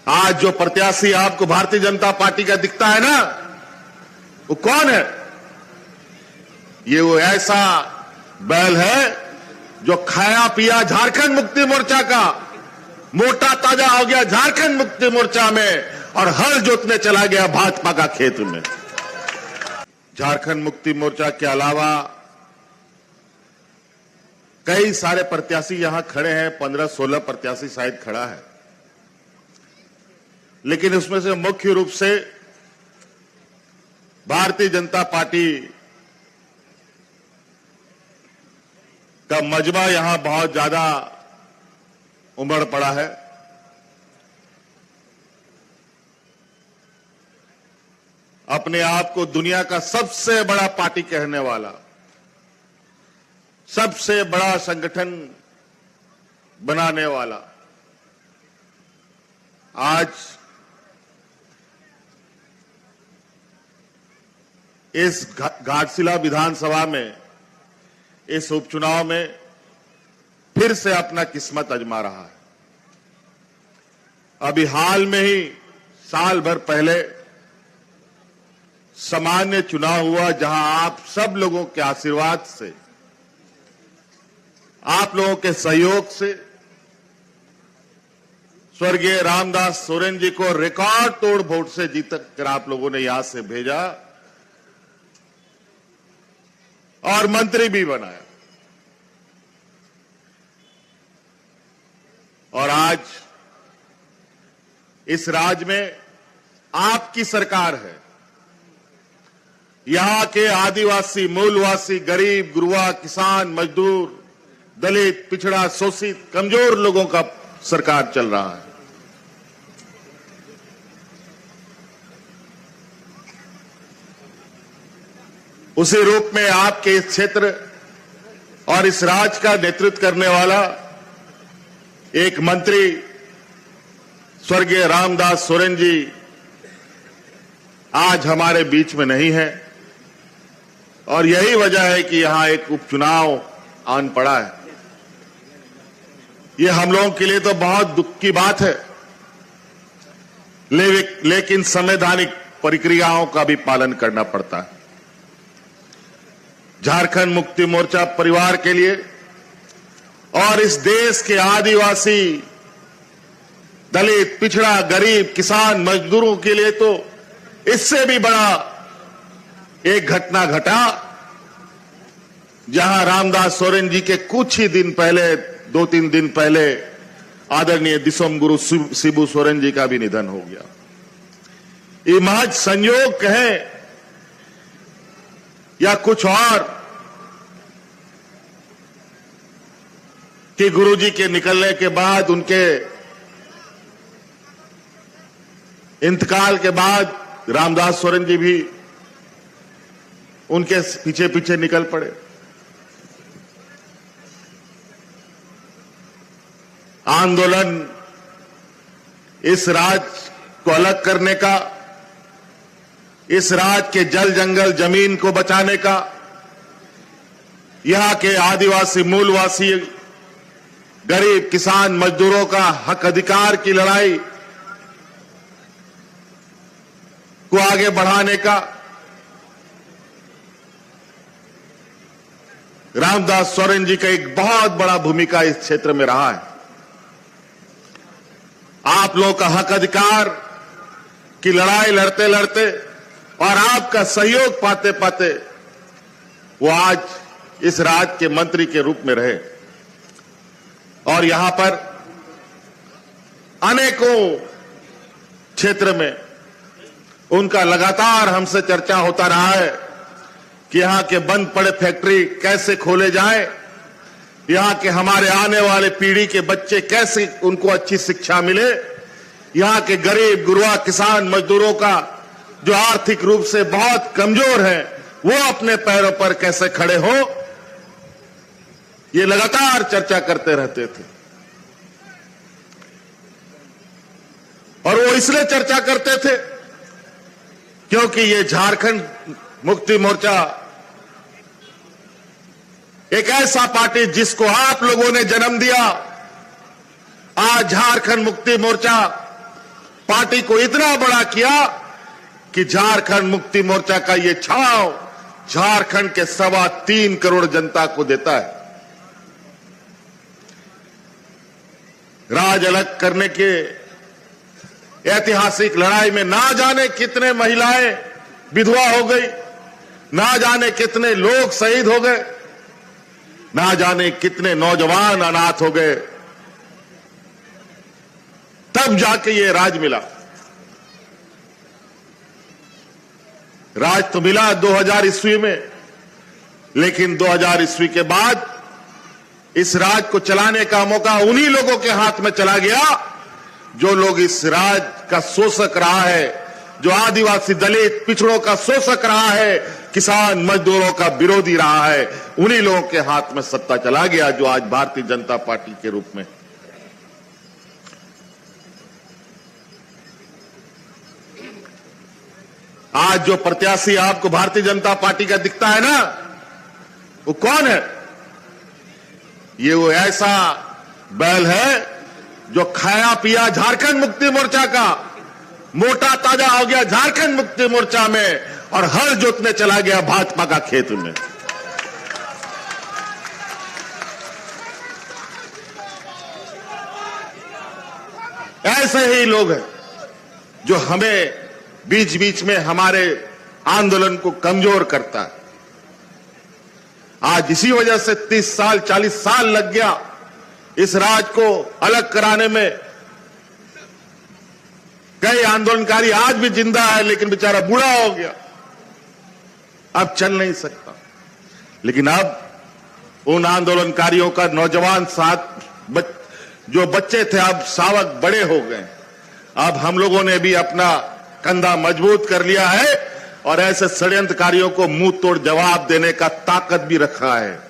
आज जो प्रत्याशी आपको भारतीय जनता पार्टी का दिखता है ना, वो कौन है? ये वो ऐसा बैल है जो खाया पिया झारखंड मुक्ति मोर्चा का, मोटा ताजा हो गया झारखंड मुक्ति मोर्चा में और हल जोतने चला गया भाजपा का खेत में। झारखंड मुक्ति मोर्चा के अलावा कई सारे प्रत्याशी यहां खड़े हैं, 15-16 प्रत्याशी शायद खड़ा है, लेकिन उसमें से मुख्य रूप से भारतीय जनता पार्टी का मजमा यहां बहुत ज्यादा उमड़ पड़ा है। अपने आप को दुनिया का सबसे बड़ा पार्टी कहने वाला, सबसे बड़ा संगठन बनाने वाला, आज इस घाटशिला विधानसभा में, इस उपचुनाव में फिर से अपना किस्मत आजमा रहा है। अभी हाल में ही साल भर पहले सामान्य चुनाव हुआ, जहां आप सब लोगों के आशीर्वाद से, आप लोगों के सहयोग से स्वर्गीय रामदास सोरेन जी को रिकॉर्ड तोड़ वोट से जीत कर आप लोगों ने यहां से भेजा और मंत्री भी बनाया। और आज इस राज्य में आपकी सरकार है। यहां के आदिवासी, मूलवासी, गरीब, गुरुआ, किसान, मजदूर, दलित, पिछड़ा, शोषित, कमजोर लोगों का सरकार चल रहा है। उसी रूप में आपके इस क्षेत्र और इस राज्य का नेतृत्व करने वाला एक मंत्री स्वर्गीय रामदास सोरेन जी आज हमारे बीच में नहीं है, और यही वजह है कि यहां एक उपचुनाव आन पड़ा है। ये हम लोगों के लिए तो बहुत दुख की बात है, लेकिन संवैधानिक प्रक्रियाओं का भी पालन करना पड़ता है। झारखंड मुक्ति मोर्चा परिवार के लिए और इस देश के आदिवासी, दलित, पिछड़ा, गरीब, किसान, मजदूरों के लिए तो इससे भी बड़ा एक घटना घटा, जहां रामदास सोरेन जी के कुछ ही दिन पहले, 2-3 दिन पहले आदरणीय दिसोम गुरु शिबू सोरेन जी का भी निधन हो गया। ये महज संयोग कहें या कुछ और कि गुरुजी के निकलने के बाद, उनके इंतकाल के बाद रामदास सोरेन जी भी उनके पीछे पीछे निकल पड़े। आंदोलन इस राज्य को अलग करने का, इस राज्य के जल जंगल जमीन को बचाने का, यहां के आदिवासी, मूलवासी, गरीब, किसान, मजदूरों का हक अधिकार की लड़ाई को आगे बढ़ाने का रामदास सोरेन जी का एक बहुत बड़ा भूमिका इस क्षेत्र में रहा है। आप लोगों का हक अधिकार की लड़ाई लड़ते लड़ते और आपका सहयोग पाते पाते वो आज इस राज्य के मंत्री के रूप में रहे, और यहां पर अनेकों क्षेत्र में उनका लगातार हमसे चर्चा होता रहा है कि यहां के बंद पड़े फैक्ट्री कैसे खोले जाएं, यहां के हमारे आने वाले पीढ़ी के बच्चे कैसे उनको अच्छी शिक्षा मिले, यहां के गरीब, गुरुआ, किसान, मजदूरों का जो आर्थिक रूप से बहुत कमजोर है, वो अपने पैरों पर कैसे खड़े हो, ये लगातार चर्चा करते रहते थे। और वो इसलिए चर्चा करते थे क्योंकि ये झारखंड मुक्ति मोर्चा एक ऐसा पार्टी जिसको आप लोगों ने जन्म दिया, आज झारखंड मुक्ति मोर्चा पार्टी को इतना बड़ा किया कि झारखंड मुक्ति मोर्चा का ये छाव झारखंड के 3.25 करोड़ जनता को देता है। राज अलग करने के ऐतिहासिक लड़ाई में ना जाने कितने महिलाएं विधवा हो गई, ना जाने कितने लोग शहीद हो गए, ना जाने कितने नौजवान अनाथ हो गए, तब जाके ये राज मिला। राज तो मिला 2000 ईस्वी में, लेकिन 2000 ईस्वी के बाद इस राज को चलाने का मौका उन्हीं लोगों के हाथ में चला गया जो लोग इस राज का शोषक रहा है, जो आदिवासी दलित पिछड़ों का शोषक रहा है, किसान मजदूरों का विरोधी रहा है। उन्हीं लोगों के हाथ में सत्ता चला गया जो आज भारतीय जनता पार्टी के रूप में। आज जो प्रत्याशी आपको भारतीय जनता पार्टी का दिखता है ना, वो कौन है? ये वो ऐसा बैल है जो खाया पिया झारखंड मुक्ति मोर्चा का, मोटा ताजा हो गया झारखंड मुक्ति मोर्चा में और हर जोतने चला गया भाजपा का खेत में। ऐसे ही लोग हैं जो हमें बीच बीच में हमारे आंदोलन को कमजोर करता है। आज इसी वजह से 30 साल 40 साल लग गया इस राज को अलग कराने में। कई आंदोलनकारी आज भी जिंदा है, लेकिन बेचारा बूढ़ा हो गया, अब चल नहीं सकता। लेकिन अब उन आंदोलनकारियों का नौजवान साथ जो बच्चे थे अब सावक बड़े हो गए। अब हम लोगों ने भी अपना कंधा मजबूत कर लिया है और ऐसे षड्यंत्रकारियों को मुंह तोड़ जवाब देने का ताकत भी रखा है।